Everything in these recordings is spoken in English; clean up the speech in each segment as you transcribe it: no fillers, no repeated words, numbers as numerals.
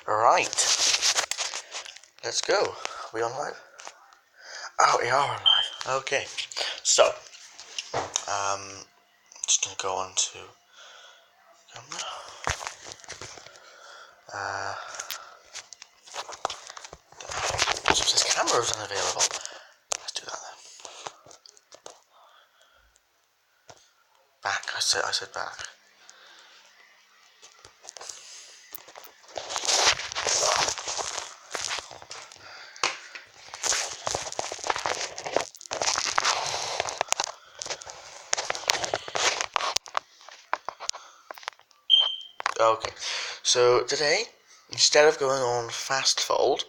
Right. Let's go. Are we on live? Oh, we are on live. Okay. So, just gonna go on to camera. This camera is unavailable. Let's do that then. Back. I said back. Okay, so today, instead of going on fast fold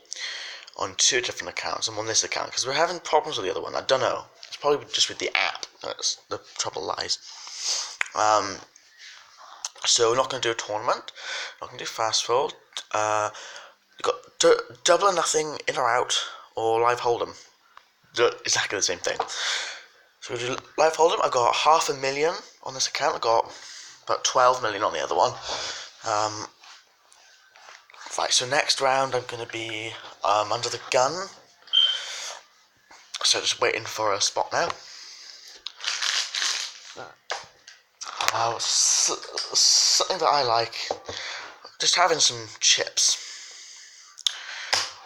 on two different accounts, I'm on this account because we're having problems with the other one. I don't know. It's probably just with the app. That's the trouble lies. So we're not going to do a tournament. Not going to do fast fold. You've got double or nothing, in or out, or live hold'em. Exactly the same thing. So we do live hold'em. I've got 500,000 on this account. I've got about 12 million on the other one. Right, so next round I'm going to be under the gun. So just waiting for a spot now. Something that I like, just having some chips.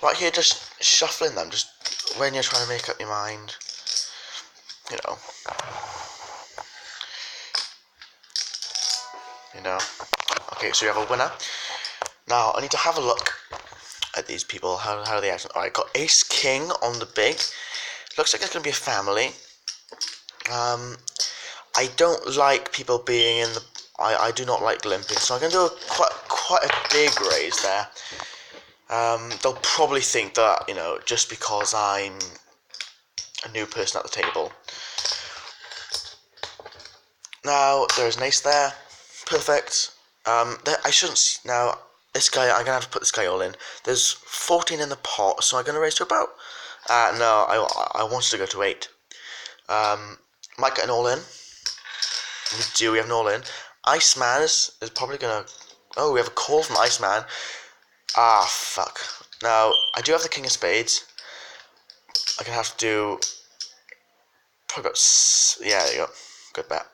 Right here, just shuffling them, just when you're trying to make up your mind, you know. Okay, so you have a winner. Now, I need to have a look at these people, how are they acting. Alright, got Ace King on the big. Looks like it's going to be a family. I don't like people being in the... I do not like limping, so I'm going to do quite a big raise there. They'll probably think that, just because I'm a new person at the table. Now, there's an ace there. Perfect. I shouldn't... Now, this guy, I'm going to have to put this guy all in. There's 14 in the pot, so I'm going to raise to about... no, I wanted to go to 8. Might get an all in. We have an all in. Iceman is probably going to... Oh, we have a call from Iceman. Ah, fuck. Now, I do have the King of Spades. I'm going to have to do... Probably about... Yeah, there you go. Good bet.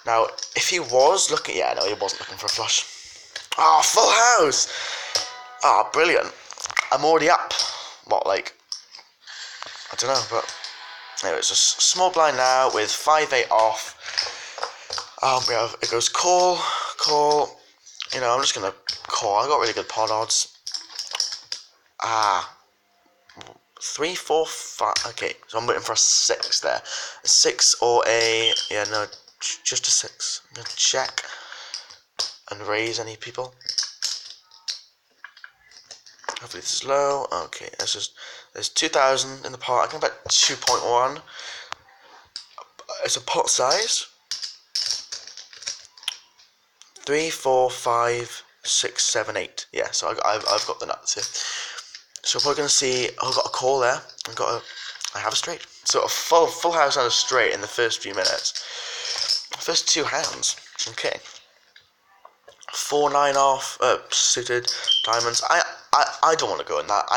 Now, if he was looking... Yeah, no, he wasn't looking for a flush. Ah, full house! Ah, brilliant. I'm already up. What, like... I don't know, but... Anyway, it's a small blind now with 5-8 off. It goes call. I'm just going to call. I got really good pot odds. 3, 4, 5. Okay, so I'm waiting for a 6 there. A 6 or a... Yeah, no, just a 6. I'm going to check and raise any people. Hopefully this is low. Okay, there's 2,000 in the pot. I can bet 2.1. It's a pot size. 3, 4, 5, 6, 7, 8. Yeah, so I've got the nuts here. So we're going to see. I've got a call there. I have a straight. So a full house and a straight in the first few minutes. First 2 hands. Okay. 4, 9 off. Suited diamonds. I don't want to go in that.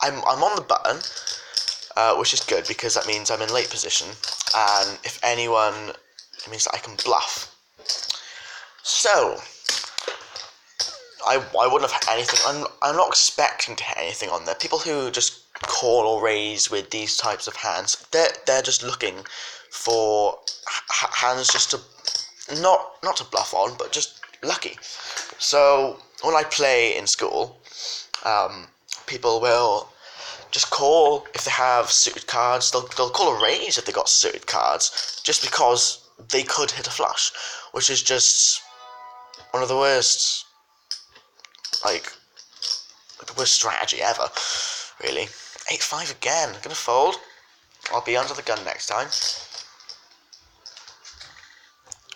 I'm on the button, which is good because that means I'm in late position, and if anyone, it means that I can bluff. So, I wouldn't have hit anything. I'm not expecting to hit anything on there. People who just call or raise with these types of hands, they're just looking for hands just to not to bluff on, but just lucky. So when I play in school, people will just call if they have suited cards. They'll call a raise if they got suited cards, just because they could hit a flush, which is just one of the worst, the worst strategy ever, really. 8-5 again. I'm gonna fold. I'll be under the gun next time.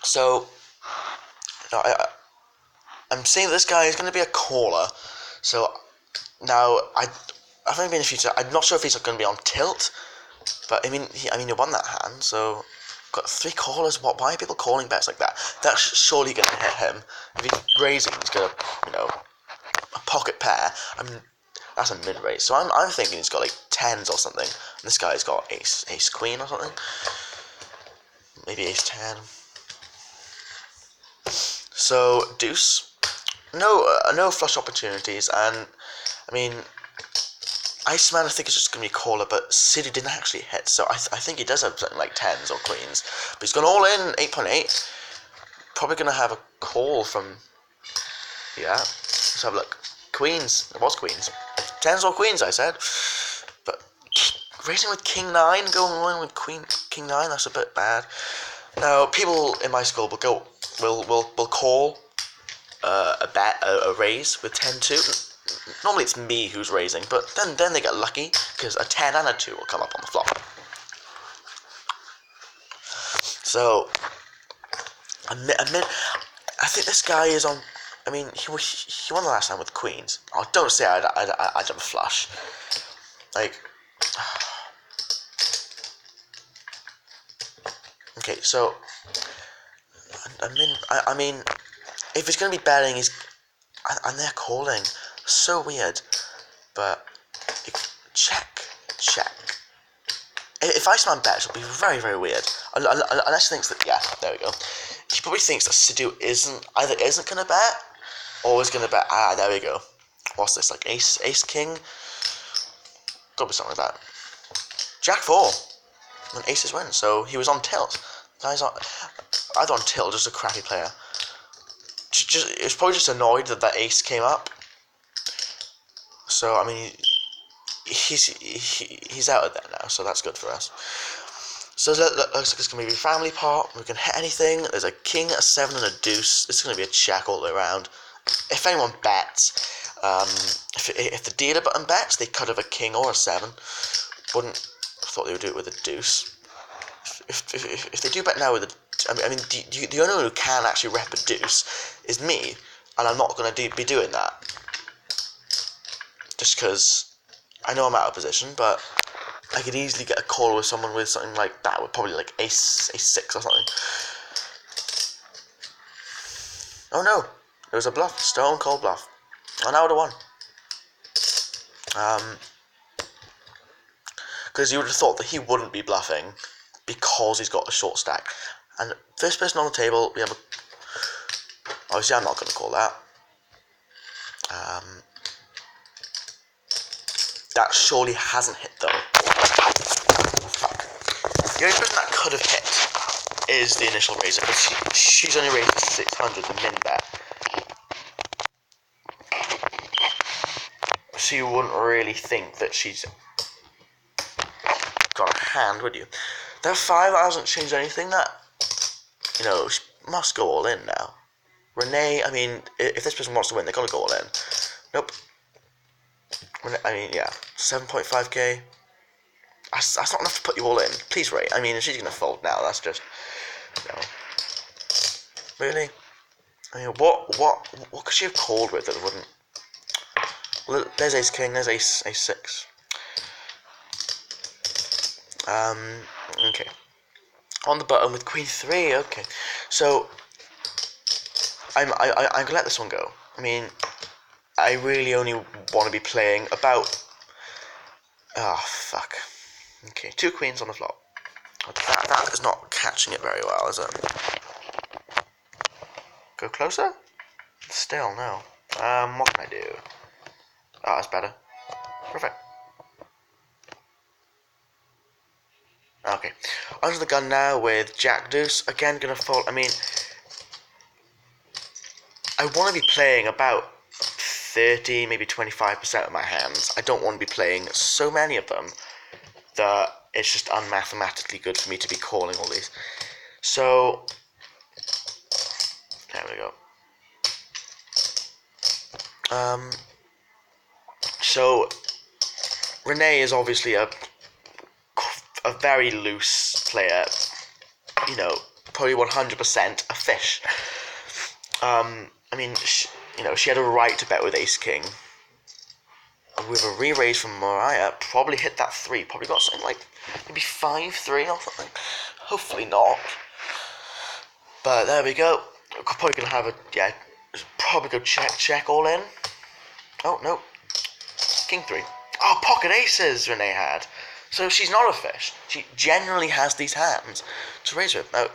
So, I'm seeing this guy is going to be a caller. So now I've only been a few times. I'm not sure if he's going to be on tilt, but I mean he won that hand. So got 3 callers. Why are people calling bets like that? That's surely going to hit him. If he's raising, he's going to a pocket pair. That's a mid-raise. So I'm thinking he's got like tens or something. And this guy's got ace queen or something. Maybe ace 10. So deuce. No flush opportunities, and I mean, Iceman I think is just going to be a caller, but City didn't actually hit, so I think he does have something like tens or queens. But he's gone all in 8.8. Probably going to have a call from, yeah. Let's have a look. Queens. It was queens. Tens or queens, I said. But raising with king 9, going all in with king 9, that's a bit bad. Now, people in my school will call a raise with 10-2. Normally it's me who's raising, but then they get lucky because a 10 and a 2 will come up on the flop. So I think this guy is on. I mean, he won the last time with queens. Oh, don't say I jump flush. Like, okay, so I mean, if he's gonna be betting, and they're calling. So weird, but check. If Iceman bets, it'll be very, very weird. Unless he thinks that, yeah, there we go. He probably thinks that Sidhu isn't gonna bet, or is gonna bet. Ah, there we go. What's this, like ace king? Gotta be something like that. Jack 4, and aces win. So he was on tilt. Guys on either on tilt, just a crappy player. It was probably just annoyed that ace came up. So I mean, he's out of there now, so that's good for us. So it looks like it's going to be a family pot. We can hit anything. There's a king, a 7, and a deuce. It's going to be a check all the way around. If anyone bets, if the dealer button bets, they could have a king or a 7. Wouldn't have thought they would do it with a deuce. If they do bet now with a, I mean, the only one who can actually rep a deuce is me, and I'm not going to be doing that. Just because I know I'm out of position, but I could easily get a call with someone with something like that, with probably like ace 6 or something. Oh no, it was a bluff, stone cold bluff, and I would have won. Because you would have thought that he wouldn't be bluffing because he's got a short stack. And first person on the table, we have a. Obviously, I'm not going to call that. That surely hasn't hit though. Fuck. The only person that could have hit is the initial raiser, but she's only raised 600, the min bet. So you wouldn't really think that she's got a hand, would you? That 5 hasn't changed anything. That, you know, she must go all in now. Renee, I mean, if this person wants to win, they've got to go all in. Nope. I mean, yeah, 7.5k. That's not enough to put you all in. Please, Ray. I mean, if she's gonna fold now, that's just, you know, really. I mean, what could she have called with that wouldn't? Well, there's ace king. There's ace 6. Okay. On the button with queen 3. Okay. So I'm gonna let this one go. I mean, I really only want to be playing about. Oh fuck. Okay, 2 queens on the flop. That is not catching it very well, is it? Go closer? Still, no. What can I do? Oh, that's better. Perfect. Okay. Under the gun now with Jack Deuce. Again, gonna fold. I mean, I want to be playing about 30, maybe 25% of my hands. I don't want to be playing so many of them that it's just unmathematically good for me to be calling all these. So, there we go. So, Renee is obviously a very loose player. You know, probably 100% a fish. I mean, she had a right to bet with ace king. With a re-raise from Mariah, probably hit that 3. Probably got something like maybe 5-3 or something. Hopefully not. But there we go. Probably gonna have probably go check all in. Oh, no. King 3. Oh, pocket aces Renee had. So she's not a fish. She generally has these hands to raise with. Now,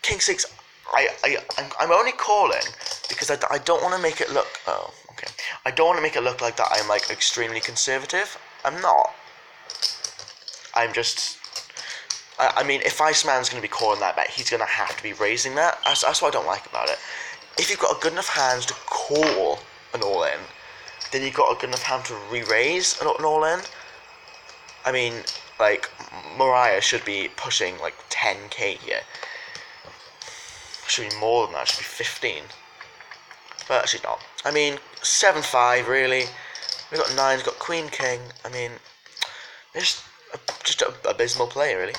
King 6, I'm only calling because I don't want to make it look... Oh, okay. I don't want to make it look like that I'm, like, extremely conservative. I'm not. I'm just... I mean, if Iceman's going to be calling that bet, he's going to have to be raising that. That's what I don't like about it. If you've got a good enough hands to call an all-in, then you've got a good enough hand to re-raise an all-in. I mean, like, Mariah should be pushing, like, 10k here. Should be more than that, should be 15. But she's not. I mean, 7-5, really. We've got 9, we've got Queen King. I mean, it's just an abysmal play, really.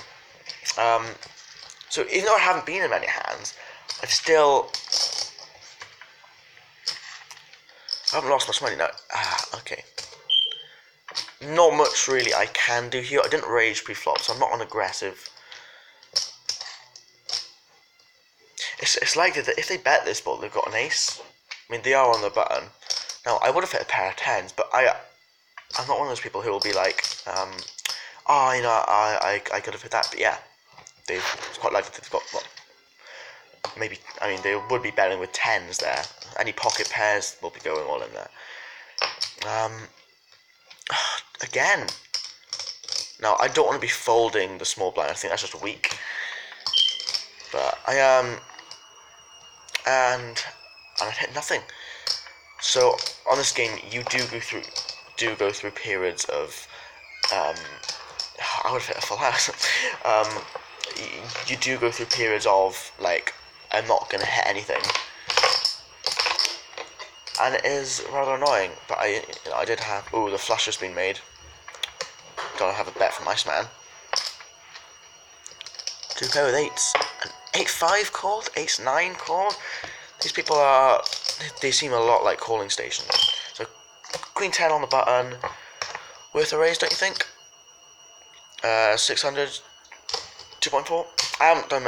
So even though I haven't been in many hands, I haven't lost much money now. Okay. Not much really I can do here. I didn't rage pre-flop, so I'm not on aggressive. It's likely that if they bet this board, they've got an ace. I mean, they are on the button. Now, I would have hit a pair of 10s, but I'm not one of those people who will be like, oh, you know, I could have hit that. But yeah, it's quite likely that they've got, well, maybe, I mean, they would be betting with 10s there. Any pocket pairs will be going all in there. Again. Now, I don't want to be folding the small blind. I think that's just weak. But I am... and I hit nothing. So, on this game, you do go through periods of... I would have hit a full house. You do go through periods of, like, I'm not going to hit anything. And it is rather annoying, but I did have... Ooh, the flush has been made. Gotta have a bet from Iceman. 2k with 8s. An 8-5 called? Ace-9 called? These people are... They seem a lot like calling stations. So, Queen 10 on the button. Worth a raise, don't you think? 600. 2.4. I haven't done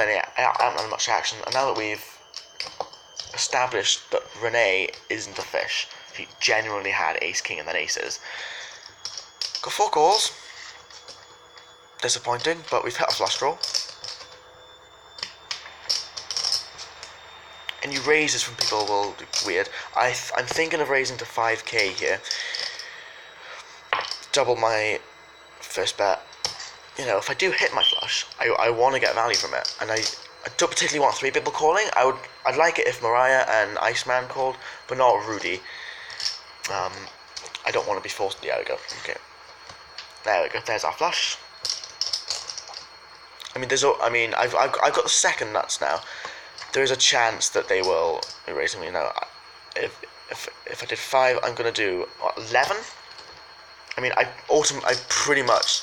much action, and now that we've established that Renee isn't a fish, she genuinely had ace king and then aces. Got 4 calls. Disappointing, but we've hit a flush draw. And you raise this from people, well, weird. I'm thinking of raising to 5k here. Double my first bet. You know, if I do hit my flush, I want to get value from it, and I don't particularly want 3 people calling. I'd like it if Mariah and Iceman called, but not Rudy. I don't want to be forced. Yeah, there we go. Okay, there we go. There's our flush. I mean, I've got the second nuts now. There is a chance that they will be raising me now. If I did 5, I'm gonna do what, 11. I mean, I pretty much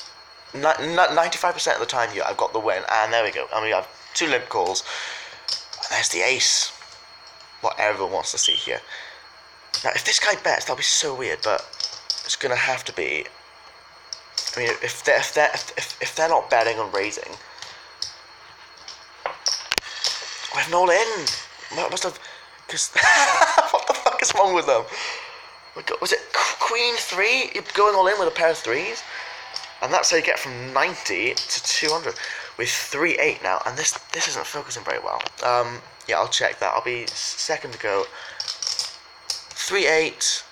95% of the time here I've got the win, and there we go. I mean, I have 2 limp calls. And there's the ace. What everyone wants to see here. Now, if this guy bets, that'll be so weird, but it's gonna have to be. I mean, if they're not betting on raising, I have an all in. Must have, because what the fuck is wrong with them? Was it Queen 3? You're going all in with a pair of 3s, and that's how you get from 90 to 200 with 3-8 now. And this isn't focusing very well. Yeah, I'll check that. I'll be second to go. 3-8.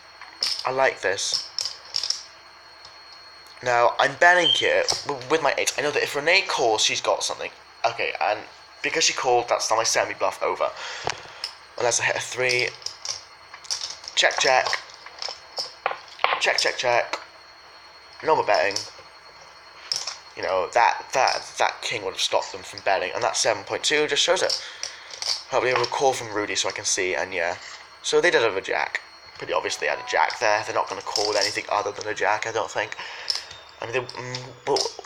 I like this. Now, I'm betting here with my 8. I know that if Renee calls, she's got something. Okay, and because she called, that's my semi-bluff over. Unless I hit a 3. Check, check. Check, check, check. No more betting. You know, that king would have stopped them from betting, and that 7.2 just shows it. Hopefully I have a call from Rudy so I can see, and yeah. So they did have a jack. Pretty obviously had a jack there. They're not going to call with anything other than a jack, I don't think. I mean,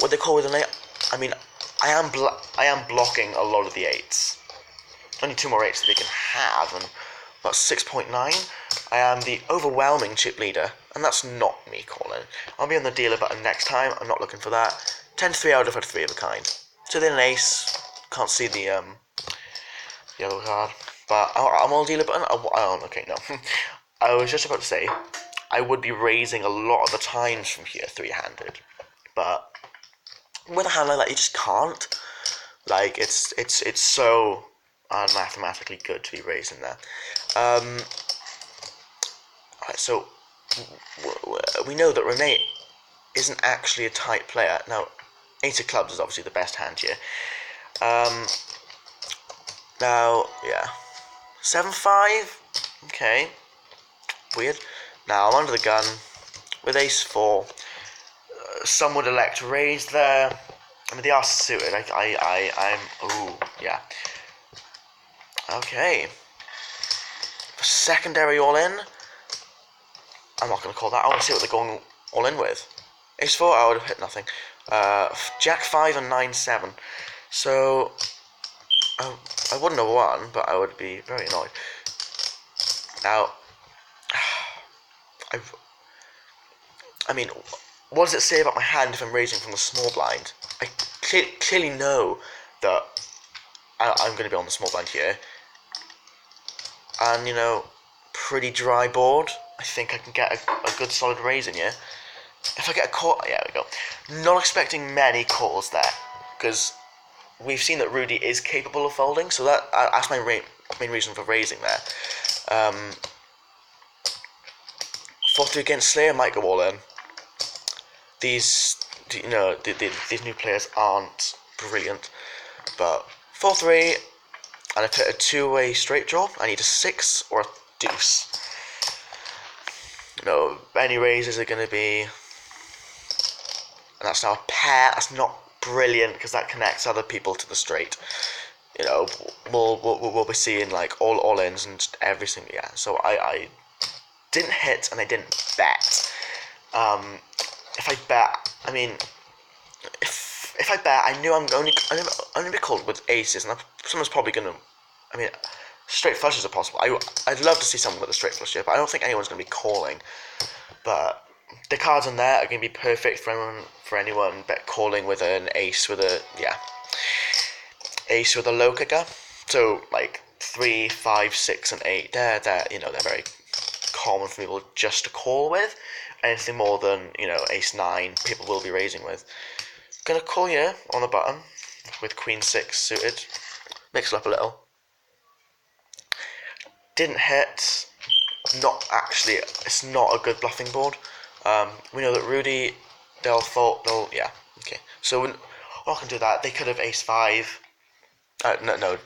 would they call with an 8? I mean, I am blocking a lot of the 8s. Only 2 more 8s that they can have, and about 6.9. I am the overwhelming chip leader, and that's not me calling. I'll be on the dealer button next time. I'm not looking for that. 10-3, I would have had 3 of a kind. So then an ace. Can't see the yellow card, but I'm on the dealer button. Oh, okay, no. I was just about to say, I would be raising a lot of the times from here three-handed, but with a hand like that, you just can't. Like it's so mathematically good to be raising there. Alright, so we know that Renee isn't actually a tight player. Now, Ace of Clubs is obviously the best hand here. Now, yeah, 7-5. Okay, weird. Now I'm under the gun with Ace 4. Some would elect to raise there. I mean, they are suited. I'm. Ooh, yeah. Okay. Secondary all in. I'm not going to call that. I want to see what they're going all in with. Ace 4, I would have hit nothing. Jack 5 and 9-7. So, I wouldn't have won, but I would be very annoyed. Now, I mean, what does it say about my hand if I'm raising from the small blind? I clearly know that I'm going to be on the small blind here. And, you know, pretty dry board. I think I can get a good solid raise in here. If I get a call, yeah, there we go. Not expecting many calls there, because we've seen that Rudy is capable of folding, so that's my main reason for raising there. 4-3 against Slayer might go all in. These, you know, these new players aren't brilliant, but 4-3, and I put a two-way straight draw. I need a 6 or a deuce. No, any raises are going to be, and that's now a pair. That's not brilliant because that connects other people to the straight. You know, we'll be seeing like all ins and every single, yeah. So I didn't hit and I didn't bet. If I bet, I mean, if I bet, I knew I'm only be called with aces, and someone's probably gonna. I mean, straight flushes are possible. I'd love to see someone with a straight flush here, but I don't think anyone's gonna be calling. But the cards on there are gonna be perfect for anyone bet calling with an ace with a ace with a low kicker. So like 3, 5, 6, and 8. They're you know, they're very common for people just to call with. Anything more than, you know, ace 9, people will be raising with. Gonna call here on the button with queen 6 suited. Mix it up a little. Didn't hit. Not actually. It's not a good bluffing board. We know that Rudy, they'll fold. Yeah. Okay. So we're not gonna do that. They could have ace 5. No,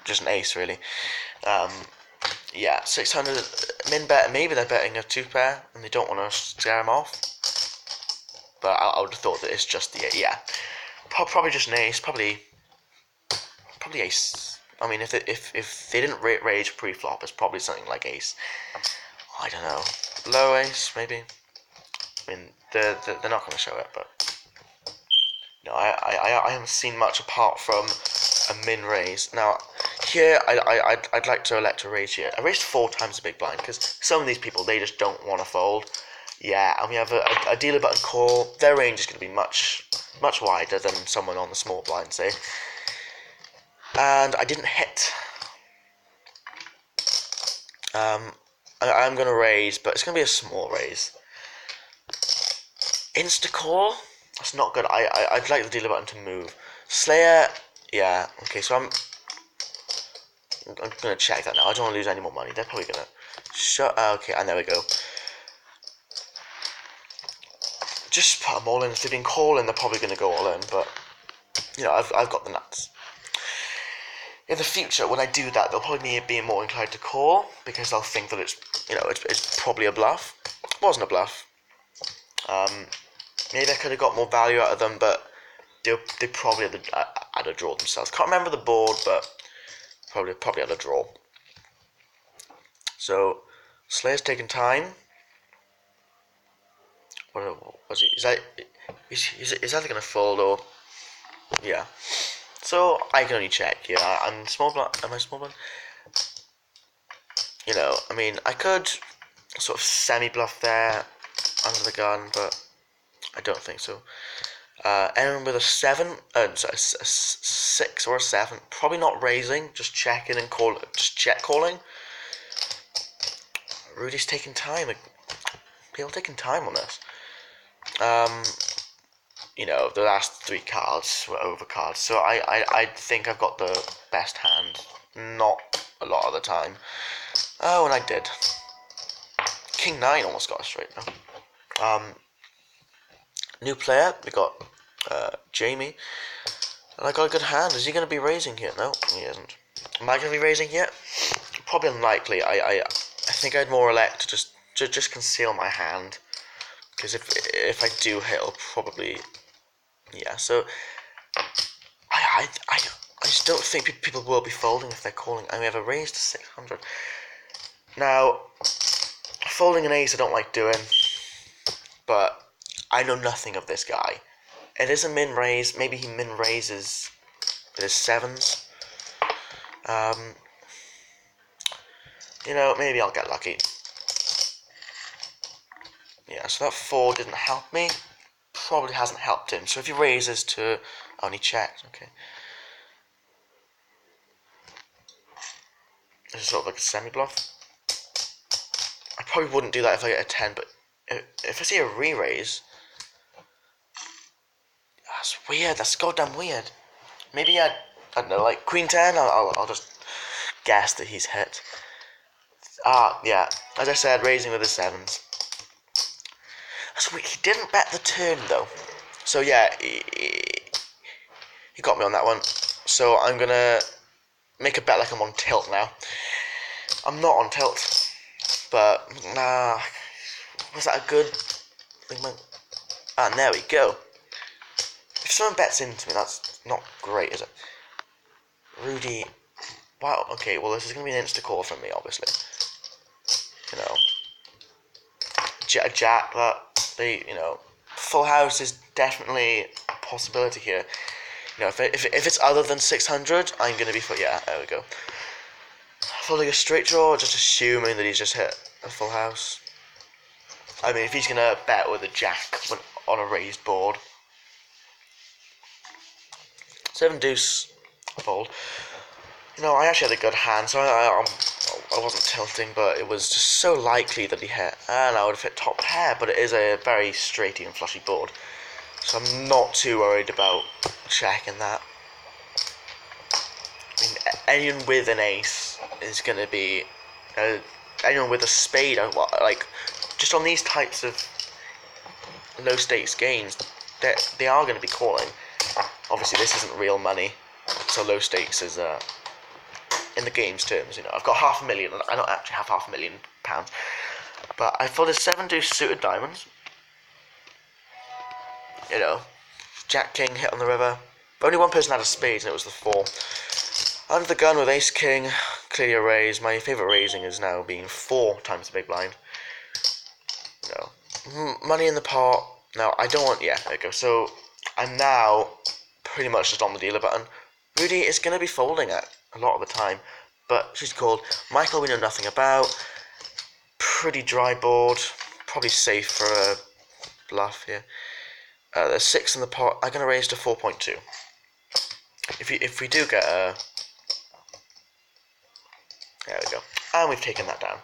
just an ace really. Yeah, 600 min bet. Maybe they're betting a 2-pair and they don't want to scare him off. But I would have thought that it's just the, yeah, probably just an ace. Probably ace. I mean, if they didn't rage pre-flop, it's probably something like ace. I don't know, low ace maybe. I mean, they're not going to show it, but no, I haven't seen much apart from a min raise. Now here I'd like to elect a raise here. I raised 4 times the big blind because some of these people, they just don't want to fold. Yeah, and we have a dealer button call. Their range is going to be much wider than someone on the small blind, say. And I didn't hit. I'm going to raise, but it's going to be a small raise. Insta call? That's not good. I'd like the dealer button to move. Slayer, yeah. Okay, so I'm going to check that now. I don't want to lose any more money. They're probably going to shut. Okay, and there we go. Just put them all in. If they've been calling, they're probably going to go all in. But you know, I've got the nuts. In the future, when I do that, they'll probably be more inclined to call because they'll think that it's, you know, it's probably a bluff. It wasn't a bluff. Maybe I could have got more value out of them, but they probably had a draw themselves. Can't remember the board, but probably had a draw. So Slayer's taking time. What was he? Is that gonna fold or? Yeah. So I can only check. Yeah, I'm small blind. Am I small blind? You know, I mean, I could sort of semi-bluff there under the gun, but I don't think so. Anyone with a 7, sorry, a 6 or a 7, probably not raising, just checking and call, just check calling. Rudy's taking time. People taking time on this. The last 3 cards were over cards, so I think I've got the best hand. Not a lot of the time. Oh, and I did. King 9 almost got us straight though. New player, we got Jamie. And I got a good hand. Is he going to be raising here? No, he isn't. Am I going to be raising here? Probably unlikely. I think I'd more elect to just conceal my hand, because if I do hit, it'll probably, yeah. So I just don't think people will be folding if they're calling. I mean, we have a raise to 600. Now, folding an ace I don't like doing, but I know nothing of this guy. It is a min raise. Maybe he min raises with his 7s. Maybe I'll get lucky. Yeah, so that 4 didn't help me. Probably hasn't helped him. So if he raises to... Oh, and he checked. Okay. This is sort of like a semi-bluff. I probably wouldn't do that if I get a 10, but if I see a re-raise... That's weird. That's goddamn weird. Maybe I don't know, like Queen 10, I'll just guess that he's hit. Yeah. As I said, raising with the 7s. That's weird. He didn't bet the turn, though. So, yeah, he got me on that one. So, I'm going to make a bet like I'm on tilt now. I'm not on tilt. But, was that a good... And there we go. If someone bets into me, that's not great, is it? Rudy... Wow, okay, well, this is going to be an insta-call from me, obviously. Jack, full house is definitely a possibility here. If it's other than 600, I'm going to be... Yeah, there we go. Folding a straight draw, just assuming that he's just hit a full house. I mean, if he's going to bet with a jack on a raised board. 7 deuce, fold. I actually had a good hand, so I wasn't tilting, but it was just so likely that he hit, and I would have hit top pair, but it is a very straighty and flushy board, so I'm not too worried about checking that. I mean, anyone with an ace is going to be, anyone with a spade, like, just on these types of low stakes games, they are going to be calling. Obviously, this isn't real money, so low stakes is, in the game's terms, I've got £500,000. I don't actually have £500,000, but I folded 7 deuce suited diamonds. Jack king hit on the river. But only one person had a spade, and it was the 4. Under the gun with ace king, clearly a raise. My favourite raising is now being 4 times the big blind. Money in the pot. Now I don't want. Yeah, there we go. So I'm now pretty much just on the dealer button. Rudy is going to be folding it a lot of the time, but she's called. Michael we know nothing about. Pretty dry board, probably safe for a bluff here. There's 6 in the pot. I'm going to raise to 4.2. If we do get a... There we go. And we've taken that down.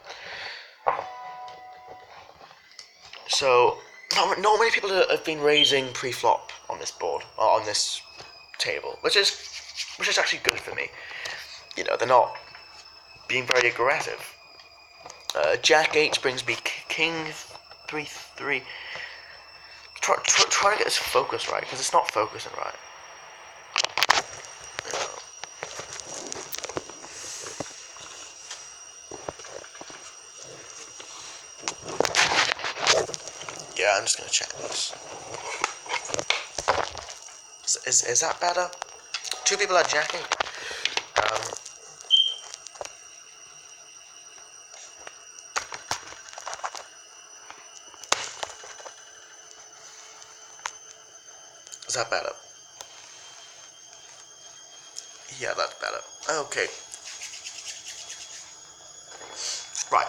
So, not many people have been raising pre-flop on this board, or on this table, which is actually good for me. They're not being very aggressive. Jack 8 brings me king 3-3. Try to get this focus right, because it's not focusing right. Yeah, I'm just going to check this. Is that better? 2 people are jacking. Is that better? Yeah, that's better. Okay. Right.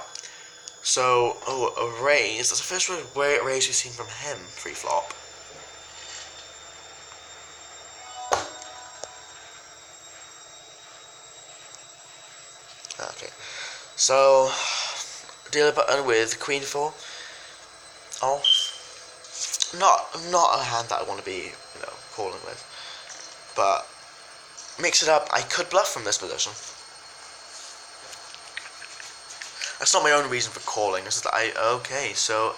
So, a raise. That's the first raise we've seen from him pre-flop. Okay. So, dealer button with Queen 4 off. Not a hand that I want to be, calling with. But mix it up. I could bluff from this position. That's not my own reason for calling. It's that so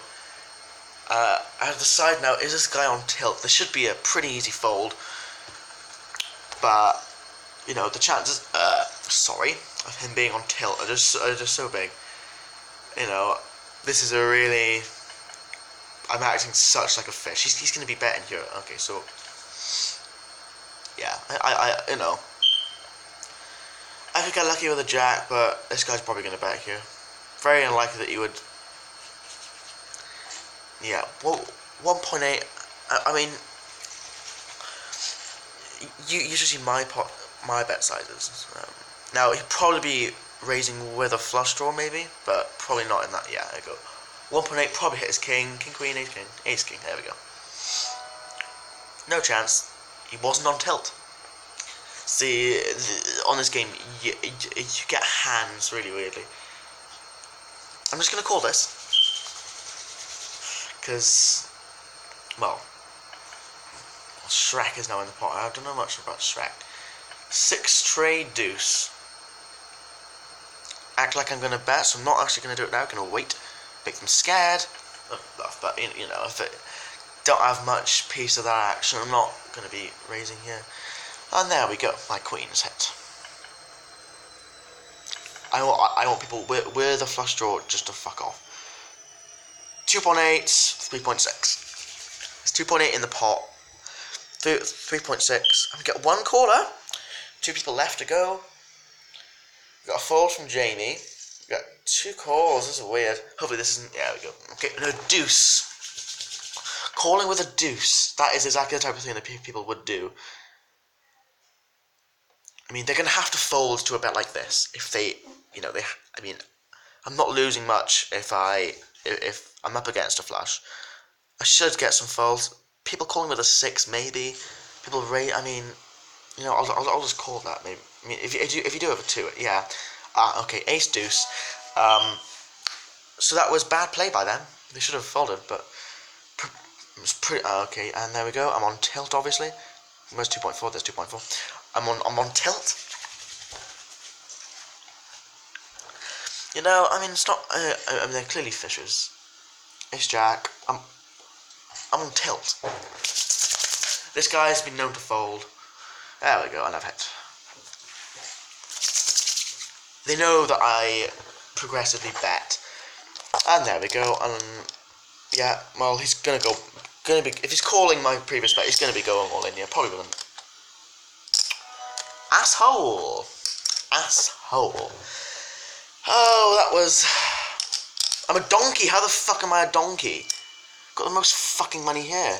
I have to decide now, is this guy on tilt? This should be a pretty easy fold. But, the chances, of him being on tilt are just so big. This is a really... I'm acting such like a fish. He's going to be betting here. Okay, so... Yeah, I could get lucky with a jack, but this guy's probably going to bet here. Very unlikely that he would... Yeah, well, 1.8... I mean... You should see my bet sizes. Now, he'd probably be raising with a flush draw, maybe, but probably not in that. Yeah, there you go. 1.8 probably hit his king, king, queen, ace, king. There we go. No chance. He wasn't on tilt. See, on this game, you get hands really weirdly. I'm just going to call this. Because, well, Shrek is now in the pot. I don't know much about Shrek. 6 trade deuce. Act like I'm going to bet, so I'm not actually going to do it now. I'm going to wait. Make them scared. But, if it don't have much piece of that action, I'm not going to be raising here. And there we go. My queen is hit. I want people with a flush draw just to fuck off. 2.8, 3.6. It's 2.8 in the pot. 3.6. I'm going to get one caller. 2 people left to go. We've got a fold from Jamie. We've got 2 calls. This is weird. Hopefully this isn't... Yeah, there we go. Okay, no, deuce. Calling with a deuce. That is exactly the type of thing that people would do. I mean, they're going to have to fold to a bet like this. If they... I mean, I'm not losing much if I'm up against a flush. I should get some folds. People calling with a 6, maybe. People rate... I mean... I'll just call that, maybe. I mean, if you do have a 2, yeah. Okay, ace deuce. So that was bad play by them. They should have folded, but it was pretty. Okay, and there we go. I'm on tilt, obviously. Where's 2.4? There's 2.4. I'm on tilt. I mean, it's not. I mean, they're clearly fishes. Ace jack. I'm on tilt. This guy's been known to fold. There we go, and I've hit. They know that I progressively bet. And there we go, and yeah, well, he's gonna be, if he's calling my previous bet, he's gonna be going all in here, probably with an asshole. Oh, that was, I'm a donkey, how the fuck am I a donkey? Got the most fucking money here.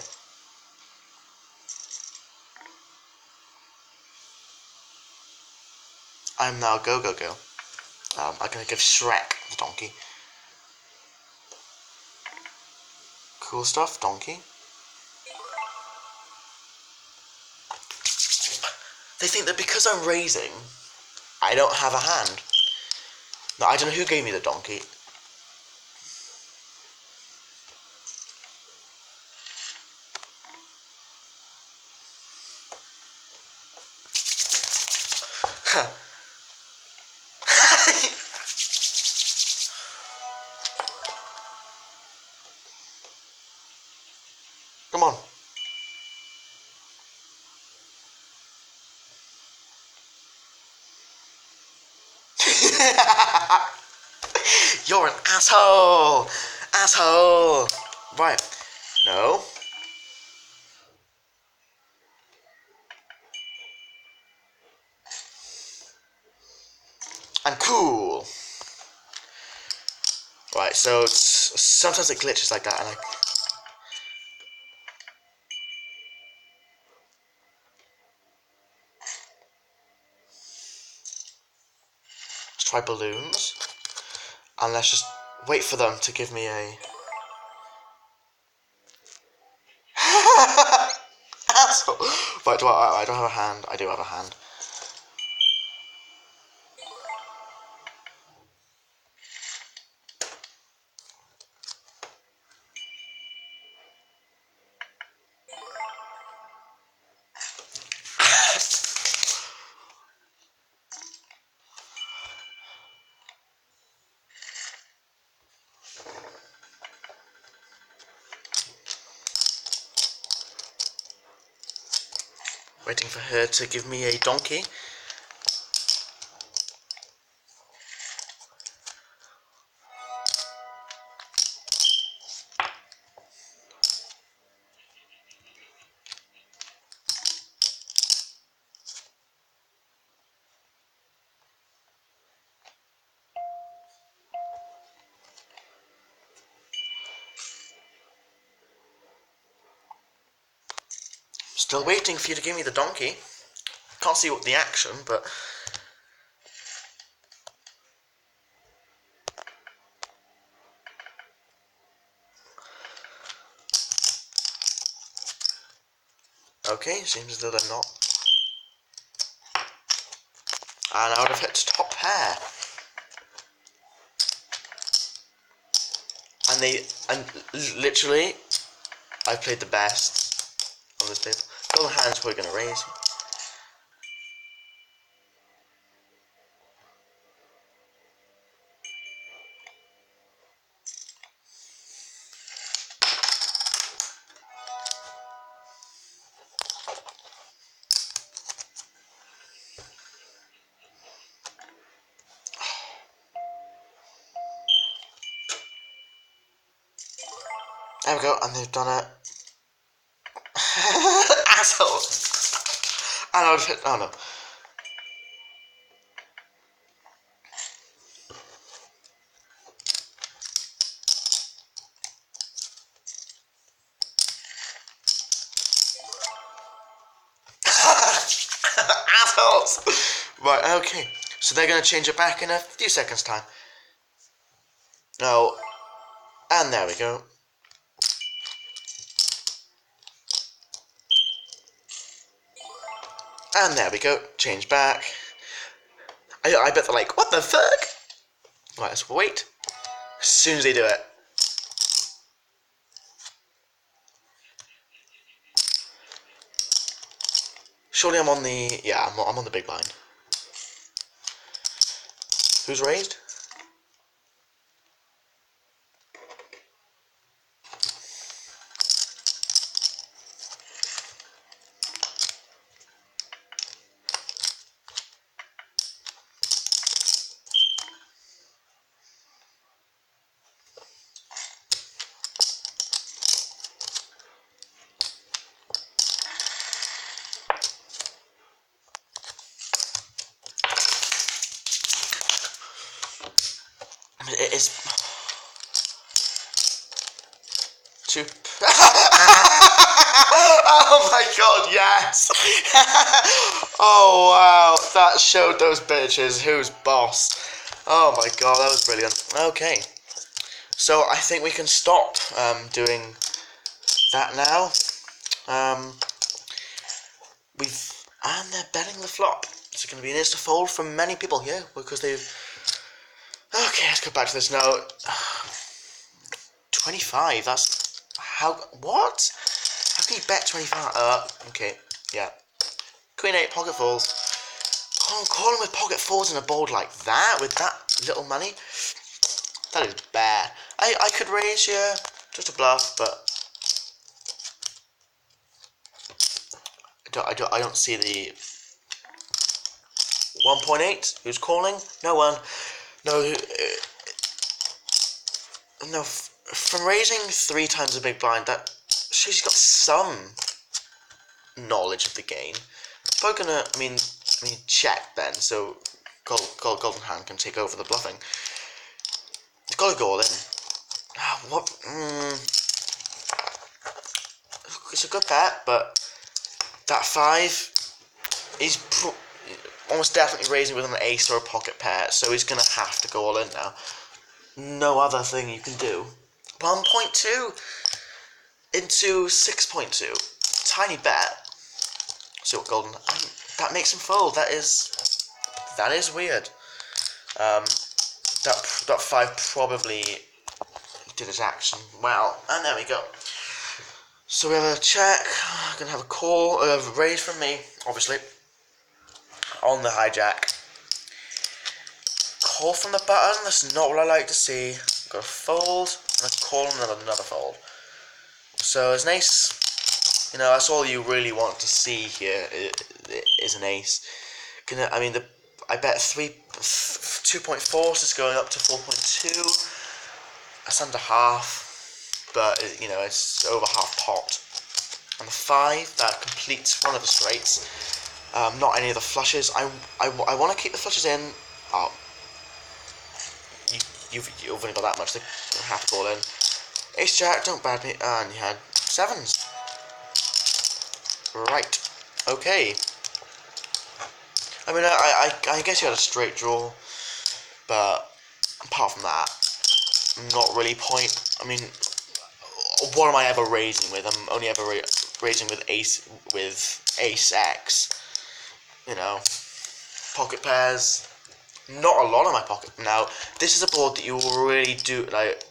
I'm now go. I'm gonna give Shrek the donkey. Cool stuff, donkey. They think that because I'm raising, I don't have a hand. Now, I don't know who gave me the donkey. Come on. You're an asshole! Asshole! Right. No. I'm cool. Right, so sometimes it glitches like that, and let's try balloons, and let's just wait for them to give me a asshole. Right, I don't have a hand. I do have a hand. Waiting for her to give me a donkey. Still waiting for you to give me the donkey. Can't see what the action, but... Okay, seems as though they're not. And I would have hit top pair. And literally, I played the best on this table. Golden hand's probably going to raise. There we go, and they've done it. Asshole! And I would have hit. Oh no. Assholes! Right, okay. So they're going to change it back in a few seconds' time. No. And there we go. And there we go. Change back. I bet they're like, what the fuck? Right, let's wait. As soon as they do it. Surely I'm on the... Yeah, I'm on the big blind. Who's raised? It is too. Oh my god, yes! Oh wow, that showed those bitches who's boss. Oh my god, that was brilliant. Okay, so I think we can stop doing that now. And they're betting the flop. It's going to be an insta fold from many people here because they've. Okay, let's go back to this now. 25, that's... How... What? How can you bet 25? Okay, yeah. Queen 8, pocket folds. Calling with pocket folds in a board like that, with that little money? That is bad. I could raise here, just a bluff, but... I don't see the... 1.8, who's calling? No one. No, no. From raising 3 times a big blind, that she's got some knowledge of the game. But gonna, I mean, check then. So, golden hand can take over the bluffing. It's got to go all in. What? It's a good bet, but that 5 is almost definitely raising with an ace or a pocket pair, so he's going to have to go all in now. No other thing you can do. 1.2 into 6.2. Tiny bet. So golden. That makes him fold. That is weird. That 5 probably did his action well, and there we go. So we have a check. I'm gonna have a call, a raise from me, obviously. On the hijack. Call from the button, that's not what I like to see. Got a fold, and a call and another fold. So it's an ace. You know, that's all you really want to see here is an ace. I mean, I bet 2.4, so it's going up to 4.2. That's under half, but you know, it's over half pot. And the 5, that completes one of the straights. Not any of the flushes. I want to keep the flushes in. Oh, you've only got that much. They have to go all in. Ace Jack, don't bad me. And you had 7s. Right. Okay. I mean, I guess you had a straight draw, but apart from that, not really point. I mean, what am I ever raising with? I'm only ever raising with ace X. You know, pocket pairs. Not a lot on my pocket. Now, this is a board that you really do like.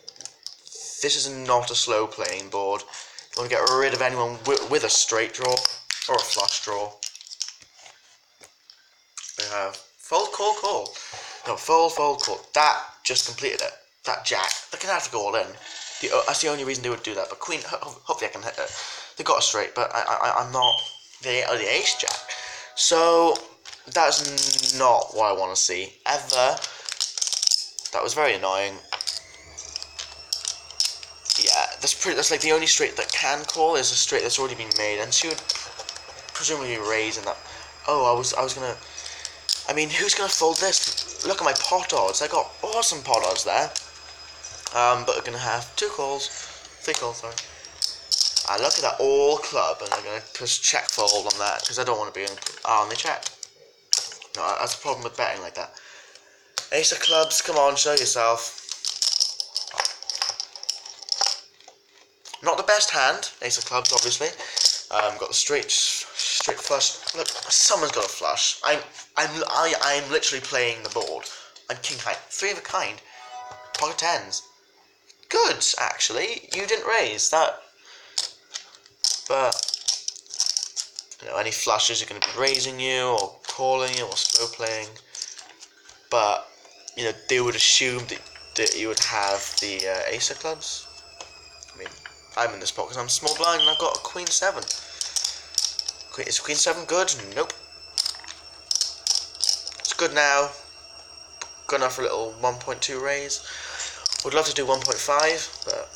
This is not a slow playing board. You want to get rid of anyone with a straight draw or a flush draw. We have fold, call. No, fold, call. That just completed it. That jack. They can have to go all in. That's the only reason they would do that. But queen, hopefully I can hit it. They got it straight, but I'm not the ace jack. So that's not what I want to see ever. That was very annoying. Yeah, that's like the only straight that can call is a straight that's already been made, and she would presumably raise in that. Oh, I was gonna. I mean, who's gonna fold this? Look at my pot odds. I got awesome pot odds there. But we're gonna have 2 calls, 3 calls, sorry. And look at that, all club, and I'm gonna push check fold on that because I don't want to be in. And they check. No, that's the problem with betting like that. Ace of clubs, come on, show yourself. Not the best hand, ace of clubs, obviously. Got the straight flush. Look, someone's got a flush. I'm literally playing the board. I'm king high, 3 of a kind, pocket 10s. Good, actually. You didn't raise that, but you know, any flushes are going to be raising you or calling you or slow playing. But you know, they would assume that you would have the ace of clubs. I mean, I'm in this pot because I'm small blind and I've got a queen 7. Is queen 7 good? Nope. It's good now. Good enough for a little 1.2 raise. Would love to do 1.5, but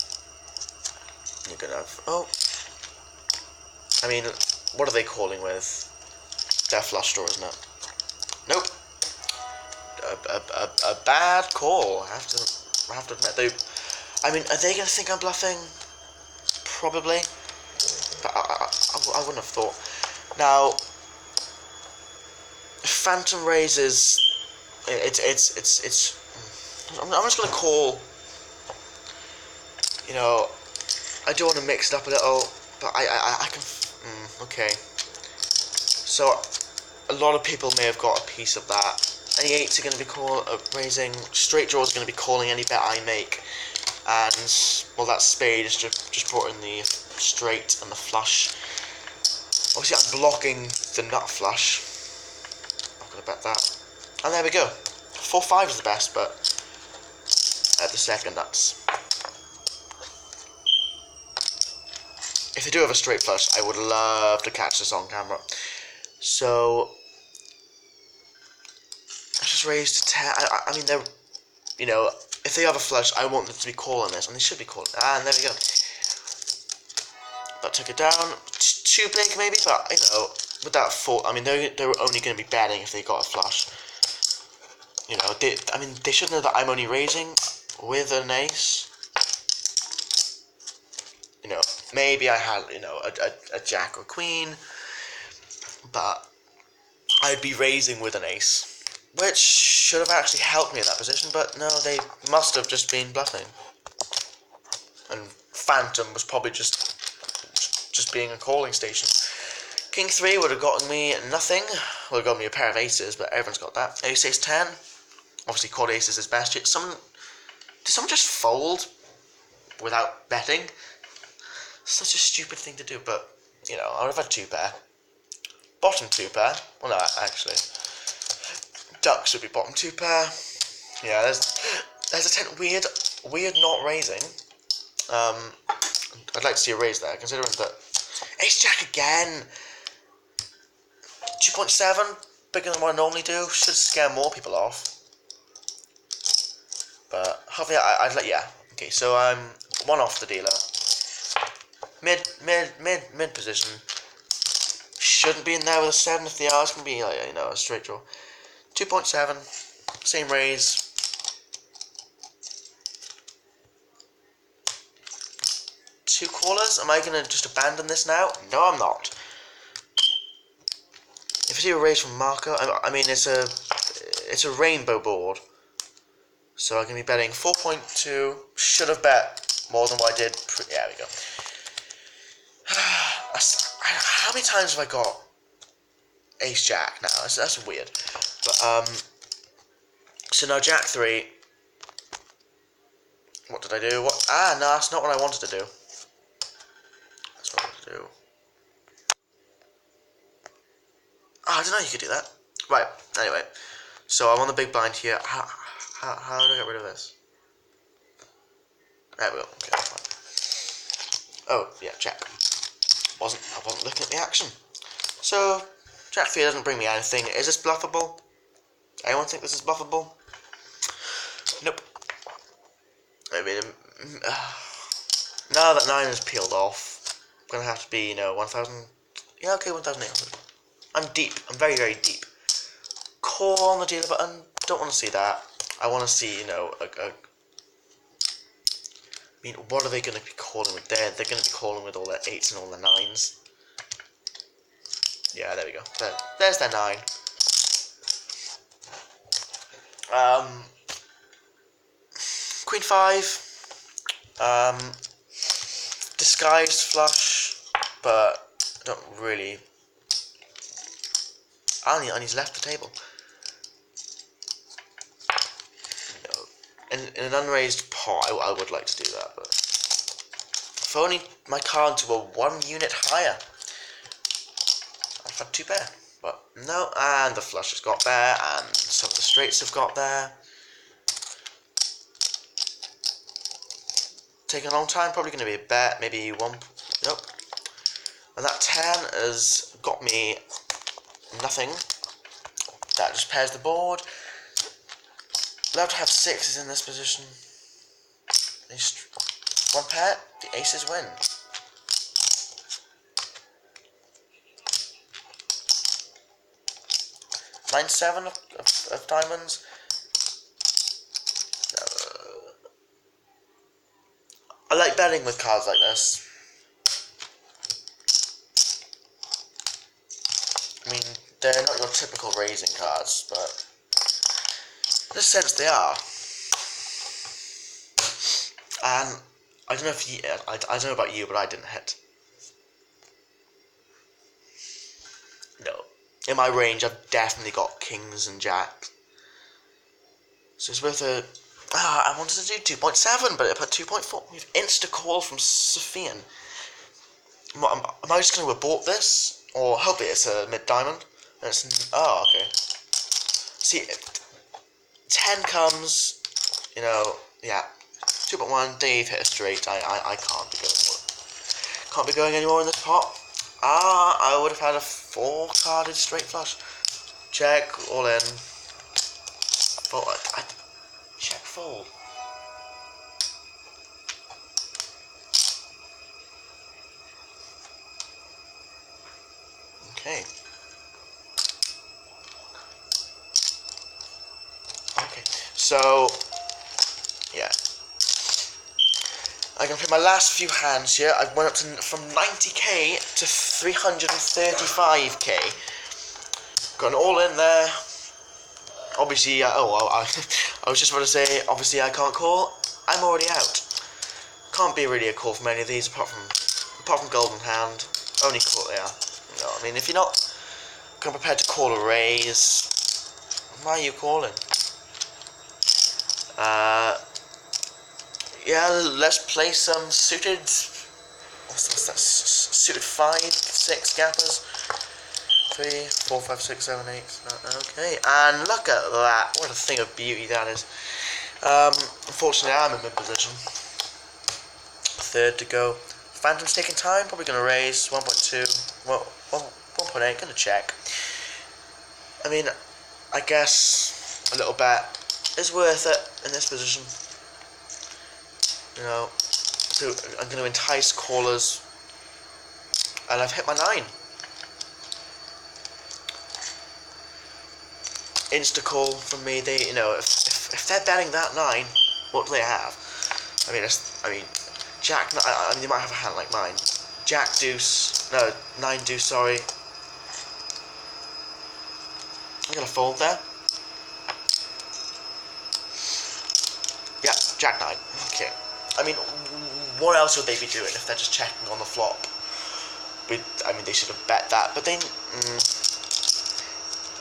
you're gonna have. Oh, I mean, what are they calling with? Their flush draw, isn't it? Nope. A bad call. I have to admit. I mean, are they gonna think I'm bluffing? Probably. But I wouldn't have thought. Now, phantom raises. It's. I'm just gonna call. You know, I do want to mix it up a little, but I can. Okay. So, a lot of people may have got a piece of that. Any 8s are going to be raising. Straight draws are going to be calling any bet I make, and well, that spade is just brought in the straight and the flush. Obviously, I'm blocking the nut flush. I'm going to bet that, and there we go. 4-5 is the best, but at the second nuts. If they do have a straight flush, I would love to catch this on camera. So, let's just raise to 10. I mean, they're, you know, if they have a flush, I want them to be calling this, and they should be calling. And there we go. But took it down. Too big, maybe, but, you know, with that 4, I mean, they're only going to be betting if they got a flush. You know, they should know that I'm only raising with an ace. You know, maybe I had, you know, a jack or queen, but I'd be raising with an ace, which should have actually helped me in that position, but no, they must have just been bluffing. And Phantom was probably just being a calling station. King 3 would have gotten me nothing, would have got me a pair of aces, but everyone's got that. Ace, ace 10, obviously quad aces is best. Did someone just fold without betting? Such a stupid thing to do, but, you know, I would have had 2 pair. Bottom 2 pair. Well, no, actually. Ducks would be bottom 2 pair. Yeah, there's a 10. Weird not raising. I'd like to see a raise there, considering that Ace Jack again. 2.7, bigger than what I normally do. Should scare more people off. But hopefully I'd let, yeah. Okay, so I'm one off the dealer. Mid position. Shouldn't be in there with a 7 if they are. It's going to be, like, you know, a straight draw. 2.7, same raise. Two callers. Am I going to just abandon this now? No, I'm not. If I see a raise from Marco, I mean it's a rainbow board, so I'm gonna be betting 4.2. Should have bet more than what I did. Yeah, we go. How many times have I got Ace Jack now? That's weird. But so now Jack 3. What did I do? What? Ah, no, that's not what I wanted to do. That's what I wanted to do. Oh, I didn't know you could do that. Right. Anyway, so I'm on the big blind here. How do I get rid of this? There we go. Okay, that's fine. Oh, yeah, check. I wasn't looking at the action. So, Jack 3 doesn't bring me anything. Is this bluffable? Anyone think this is bluffable? Nope. I mean, now that 9 is peeled off, I'm gonna have to be, 1,000. Yeah, okay, 1,800. I'm deep. I'm very, very deep. Call on the dealer button. Don't want to see that. I want to see, I mean, what are they going to be calling with there? They're going to be calling with all their 8s and all their 9s. Yeah, there we go. There's their 9. Queen 5. Disguised flush, but I don't really. And he's left the table. In an unraised pot, I would like to do that, but if only my cards were 1 unit higher, I've had 2 pair. But no, and the flush has got there, and some of the straights have got there. Taking a long time, probably going to be a bet, maybe 1. Nope. And that 10 has got me nothing. That just pairs the board. Love to have 6s in this position. One pair, the aces win. Nine, 7 of diamonds. I like betting with cards like this. I mean, they're not your typical raising cards, but in a sense they are. And I don't know if I don't know about you, but I didn't hit. No. In my range, I've definitely got kings and jacks. So it's worth a. I wanted to do 2.7, but I put 2.4. We've insta-call from Sophian. Am I just going to abort this? Or hopefully it's a mid-diamond? Oh, okay. See, 10 comes, yeah. 2.1, Dave hit a straight. I can't be going more. Can't be going anymore in this pot. I would have had a 4-carded straight flush. Check, all in. Fold. Check, fold. Okay. Okay, so, yeah. I'm going to play my last few hands here. I went up from 90k to 335k. Got an all in there. Obviously, I was just about to say, obviously I can't call. I'm already out. Can't be really a call from any of these apart from Golden Hand. Only call, yeah. I mean, if you're not prepared to call a raise, why are you calling? Yeah, let's play some suited. What's that? Suited 5, 6 gappers. 3, 4, 5, 6, 7, 8. Okay, and look at that. What a thing of beauty that is. Unfortunately, I'm in mid position. 3rd to go. Phantom's taking time. Probably going to raise 1.2. Well, 1.8. Going to check. I mean, I guess a little bet is worth it in this position. You know, so I'm going to entice callers, and I've hit my 9. Insta call from me. They, you know, if they're betting that 9, what do they have? I mean, Jack. I mean, they might have a hand like mine. Jack deuce. No, 9 deuce. Sorry. I'm gonna fold there. Yeah, Jack 9. Okay. I mean, what else would they be doing if they're just checking on the flop? I mean, they should have bet that, but they.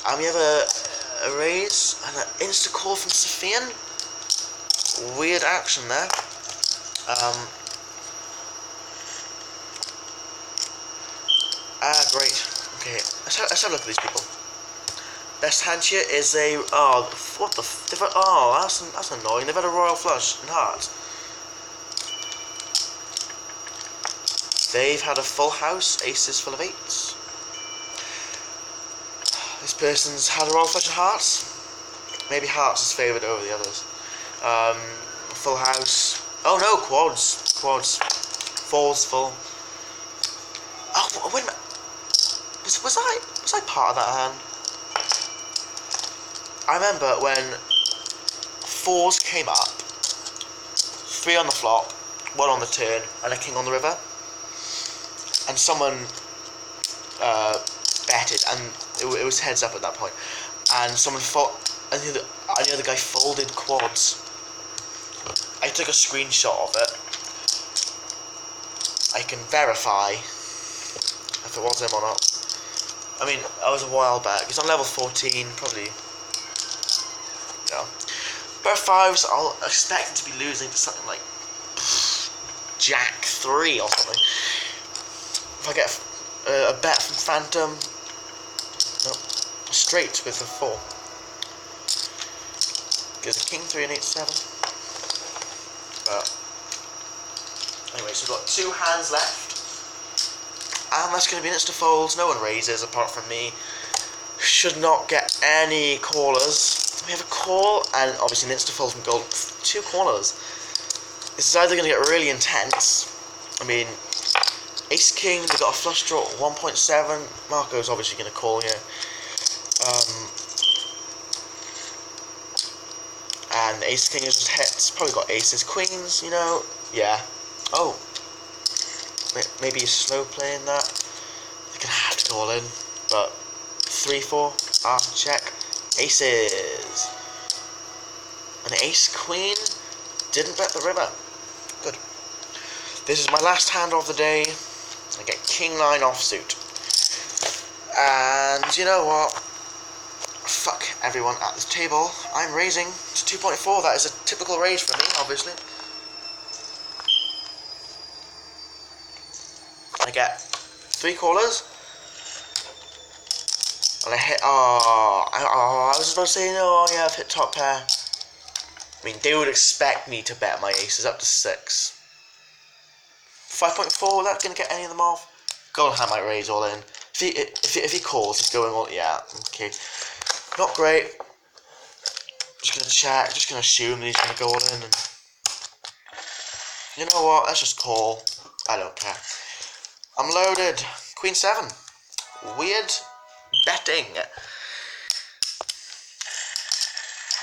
And we have a raise and an insta call from Sophian. Weird action there. Great. Okay, let's have a look at these people. Best hand here is a what the that's annoying. They've had a royal flush and heart. They've had a full house, aces full of 8s. This person's had a royal flush of hearts. Maybe hearts is favoured over the others. Full house. Oh no, quads. Fours full. Oh wait a minute. Was I part of that hand? I remember when 4s came up, 3 on the flop, 1 on the turn, and a king on the river. And someone betted, and it was heads up at that point. And someone and the other guy folded quads. I took a screenshot of it. I can verify if it was him or not. I mean, that was a while back. He's on level 14, probably. Yeah. But 5s, I'll expect him to be losing to something like Jack 3 or something. If I get a bet from Phantom, no, straight with a 4. Gives a king 3 and 8 7. But anyway, so we've got 2 hands left. And that's going to be an insta folds. No one raises apart from me. Should not get any callers. We have a call and obviously an insta fold from gold. 2 callers. This is either going to get really intense. I mean, ace king, they got a flush draw 1.7. Marco's obviously going to call here. And ace king is just hits. Probably got aces, queens, you know. Yeah. Oh. Maybe he's slow playing that. They're gonna have to go all in. But 3-4. Check. Aces. An ace queen. Didn't bet the river. Good. This is my last hand of the day. I get king 9 offsuit. And you know what? Fuck everyone at this table. I'm raising to 2.4. That is a typical raise for me, obviously. I get 3 callers. And I hit. I was about to say, no, yeah, I've hit top pair. I mean, they would expect me to bet my aces up to 6. 5.4, that going to get any of them off? Golden hand might raise all in. If he calls, he's going all. Yeah, okay. Not great. Just going to check. Just going to assume that he's going to go all in. And you know what? Let's just call. I don't care. I'm loaded. Queen 7. Weird betting.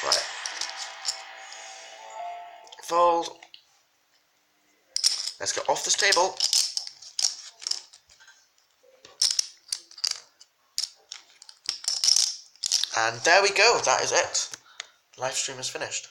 Right. Fold. Let's get off this table. And there we go. That is it. Live stream is finished.